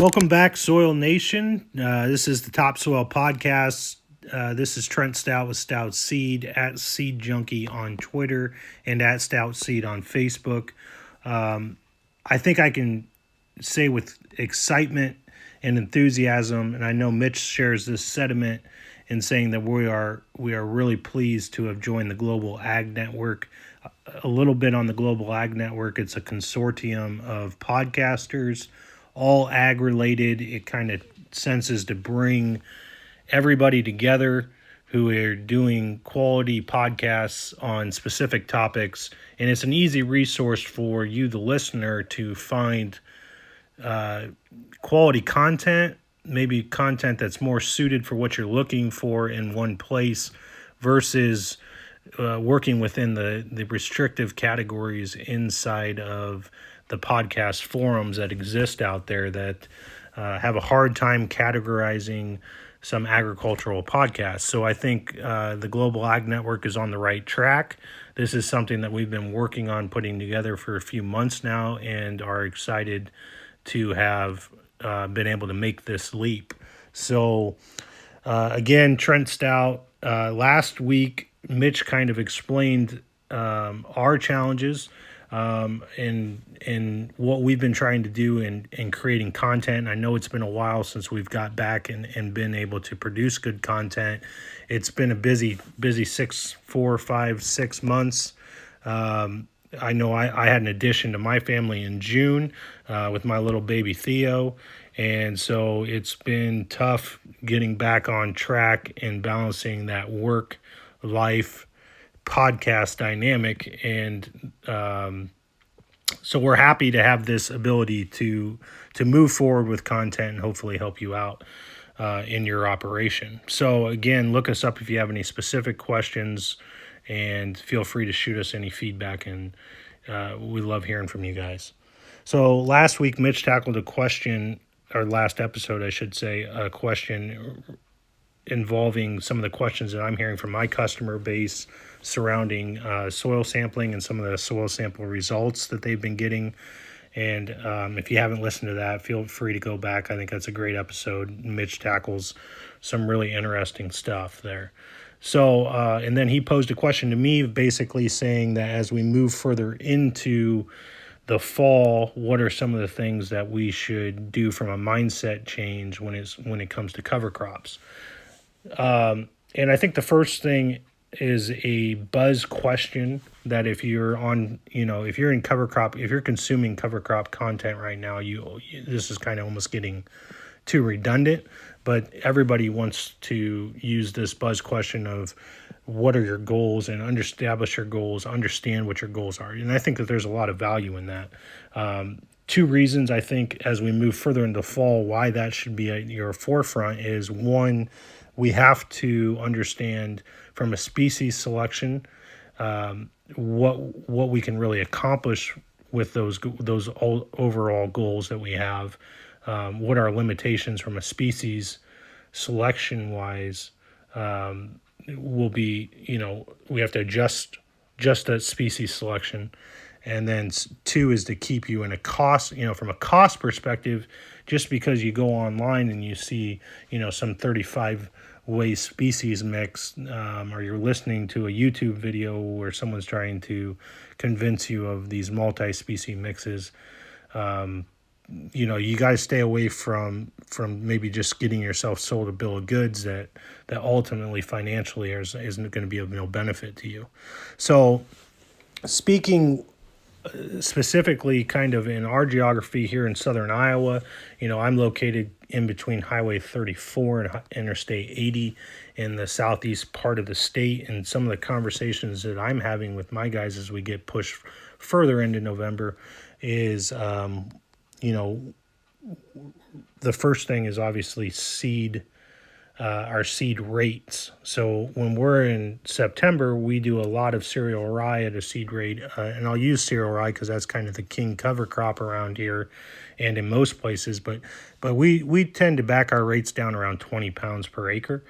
Welcome back, Soil Nation. This is the Topsoil Podcast. This is Trent Stout with Stout Seed at Seed Junkie on Twitter and at Stout Seed on Facebook. I think I can say with excitement and enthusiasm, and I know Mitch shares this sentiment in saying that we are really pleased to have joined the Global Ag Network. A little bit on the Global Ag Network. It's a consortium of podcasters, all ag related. It kind of senses to bring everybody together who are doing quality podcasts on specific topics. And it's an easy resource for you, the listener, to find quality content, maybe content that's more suited for what you're looking for in one place versus working within the restrictive categories inside of the podcast forums that exist out there that have a hard time categorizing some agricultural podcasts. So I think the Global Ag Network is on the right track. This is something that we've been working on putting together for a few months now and are excited to have been able to make this leap. So again, Trent Stout, last week, Mitch kind of explained our challenges in what we've been trying to do in creating content. I know it's been a while since we've got back and been able to produce good content. It's been a busy 4, 5, 6 months. I know I had an addition to my family in June with my little baby Theo. And so it's been tough getting back on track and balancing that work life podcast dynamic. And so we're happy to have this ability to move forward with content and hopefully help you out in your operation. So again, look us up if you have any specific questions and feel free to shoot us any feedback, and we love hearing from you guys. So last week, Mitch tackled a question, or last episode, I should say, a question involving some of the questions that I'm hearing from my customer base surrounding soil sampling and some of the soil sample results that they've been getting. And if you haven't listened to that, feel free to go back. I think that's a great episode. Mitch tackles some really interesting stuff there. So, and then he posed a question to me basically saying that as we move further into the fall, what are some of the things that we should do from a mindset change when it comes to cover crops? And I think the first thing is a buzz question that if you're on, if you're in cover crop, if you're consuming cover crop content right now, this is kind of almost getting too redundant, but everybody wants to use this buzz question of what are your goals and establish your goals, understand what your goals are. And I think that there's a lot of value in that. Two reasons I think as we move further into fall, why that should be at your forefront is one, we have to understand from a species selection what we can really accomplish with those overall goals that we have. What our limitations from a species selection wise will be. We have to adjust that species selection. And then two is to keep you in a cost, from a cost perspective, just because you go online and you see, some 35 way species mix, or you're listening to a YouTube video where someone's trying to convince you of these multi-species mixes. You guys stay away from maybe just getting yourself sold a bill of goods that ultimately financially isn't going to be of no benefit to you. So speaking specifically kind of in our geography here in southern Iowa, I'm located in between Highway 34 and Interstate 80 in the southeast part of the state. And some of the conversations that I'm having with my guys as we get pushed further into November is, the first thing is obviously our seed rates. So when we're in September, we do a lot of cereal rye at a seed rate, and I'll use cereal rye because that's kind of the king cover crop around here and in most places, but we tend to back our rates down around 20 pounds per acre.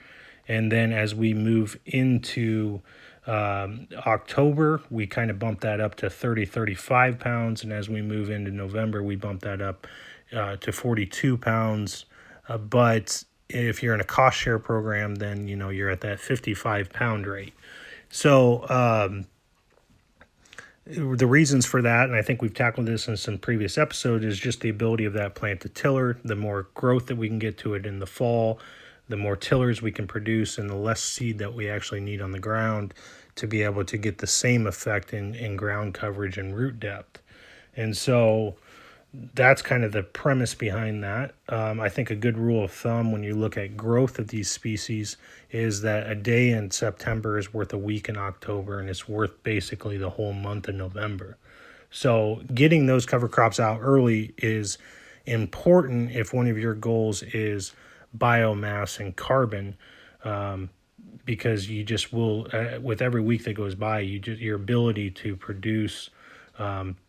And then as we move into October, we kind of bump that up to 35 pounds. And as we move into November, we bump that up to 42 pounds. But if you're in a cost share program, then you're at that 55-pound rate. So the reasons for that, and I think we've tackled this in some previous episodes, is just the ability of that plant to tiller. The more growth that we can get to it in the fall, the more tillers we can produce, and the less seed that we actually need on the ground to be able to get the same effect in ground coverage and root depth. And so that's kind of the premise behind that. I think a good rule of thumb when you look at growth of these species is that a day in September is worth a week in October, and it's worth basically the whole month of November. So getting those cover crops out early is important if one of your goals is biomass and carbon, because you just will, with every week that goes by, your ability to produce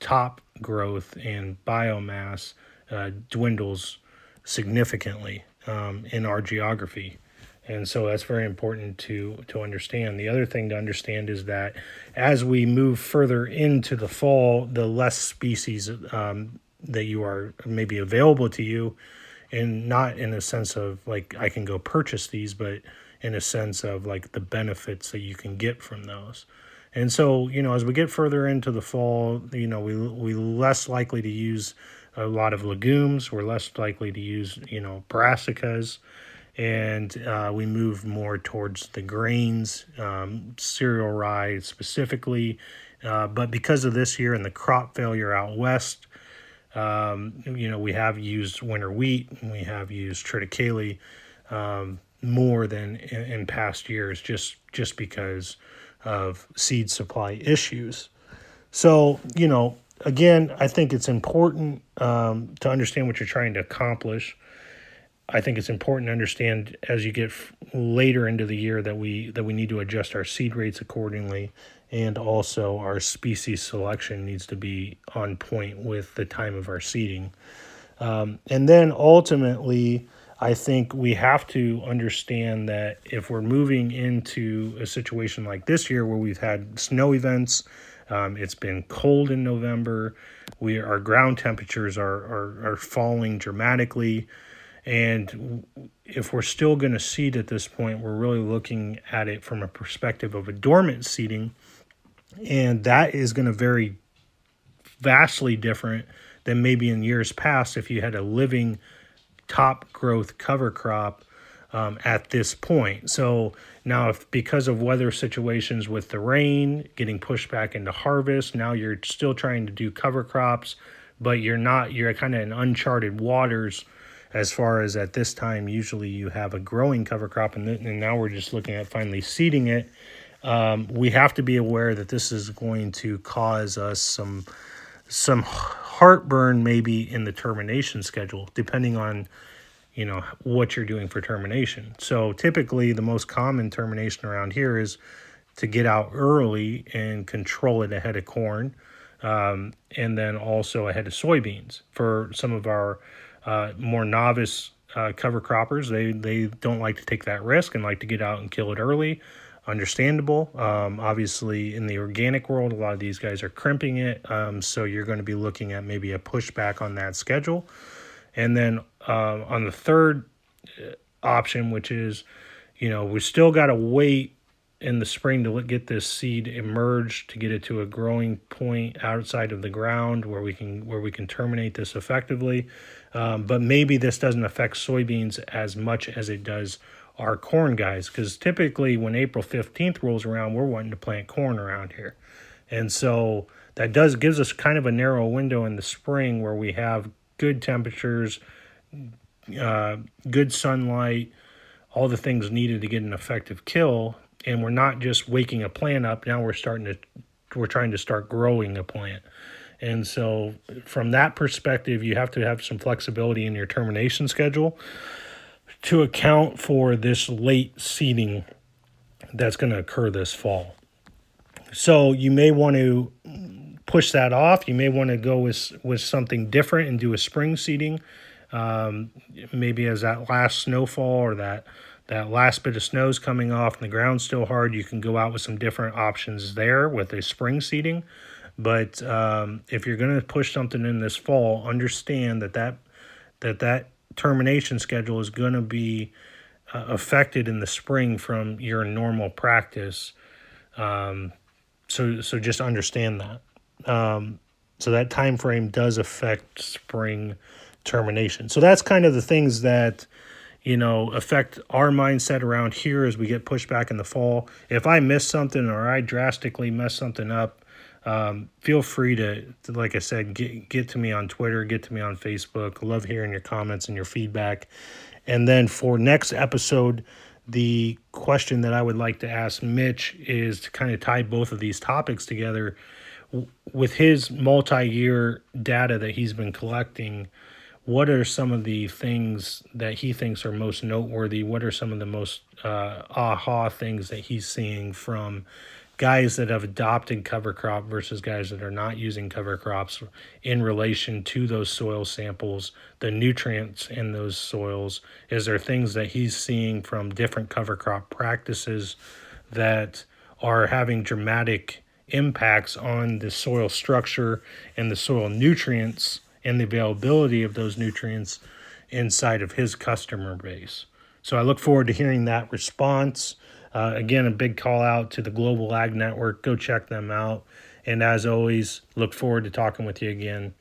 top growth and biomass dwindles significantly in our geography. And so that's very important to understand. The other thing to understand is that as we move further into the fall, the less species that you are maybe available to you, and not in a sense of like I can go purchase these, but in a sense of like the benefits that you can get from those. And so, as we get further into the fall, we less likely to use a lot of legumes. We're less likely to use, brassicas, and we move more towards the grains, cereal rye specifically. But because of this year and the crop failure out west, we have used winter wheat and we have used triticale more than in past years, just because of seed supply issues. So, again, I think it's important to understand what you're trying to accomplish. I think it's important to understand as you get later into the year that we need to adjust our seed rates accordingly, and also our species selection needs to be on point with the time of our seeding. And then ultimately, I think we have to understand that if we're moving into a situation like this year where we've had snow events, it's been cold in November, our ground temperatures are falling dramatically, and if we're still going to seed at this point, we're really looking at it from a perspective of a dormant seeding, and that is going to vary vastly different than maybe in years past if you had a living top growth cover crop at this point. So now, if because of weather situations with the rain getting pushed back into harvest, now you're still trying to do cover crops, but you're kind of in uncharted waters as far as at this time. Usually you have a growing cover crop, and now we're just looking at finally seeding it. We have to be aware that this is going to cause us some heartburn maybe in the termination schedule, depending on what you're doing for termination. So typically the most common termination around here is to get out early and control it ahead of corn, and then also ahead of soybeans. For some of our more novice cover croppers, they don't like to take that risk and like to get out and kill it early. Understandable. Obviously, in the organic world, a lot of these guys are crimping it, so you're going to be looking at maybe a pushback on that schedule. And then on the third option, which is, we still got to wait in the spring to get this seed emerged, to get it to a growing point outside of the ground where we can terminate this effectively. But maybe this doesn't affect soybeans as much as it does our corn guys, because typically when April 15th rolls around, we're wanting to plant corn around here. And so that gives us kind of a narrow window in the spring where we have good temperatures, good sunlight, all the things needed to get an effective kill. And we're not just waking a plant up. Now we're trying to start growing a plant. And so from that perspective, you have to have some flexibility in your termination schedule to account for this late seeding that's going to occur this fall. So you may want to push that off. You may want to go with something different and do a spring seeding. Maybe as that last snowfall or that last bit of snow is coming off and the ground's still hard, you can go out with some different options there with a spring seeding. But if you're going to push something in this fall, understand that that termination schedule is going to be affected in the spring from your normal practice. So just understand that. So that time frame does affect spring termination. So that's kind of the things that affect our mindset around here as we get pushed back in the fall. If I miss something or I drastically mess something up, feel free to, like I said, get to me on Twitter, get to me on Facebook. I love hearing your comments and your feedback. And then for next episode, the question that I would like to ask Mitch is to kind of tie both of these topics together. With his multi-year data that he's been collecting, what are some of the things that he thinks are most noteworthy? What are some of the most aha things that he's seeing from guys that have adopted cover crop versus guys that are not using cover crops in relation to those soil samples, the nutrients in those soils? Is there things that he's seeing from different cover crop practices that are having dramatic impacts on the soil structure and the soil nutrients and the availability of those nutrients inside of his customer base? So I look forward to hearing that response. Again, a big call out to the Global Ag Network. Go check them out. And as always, look forward to talking with you again.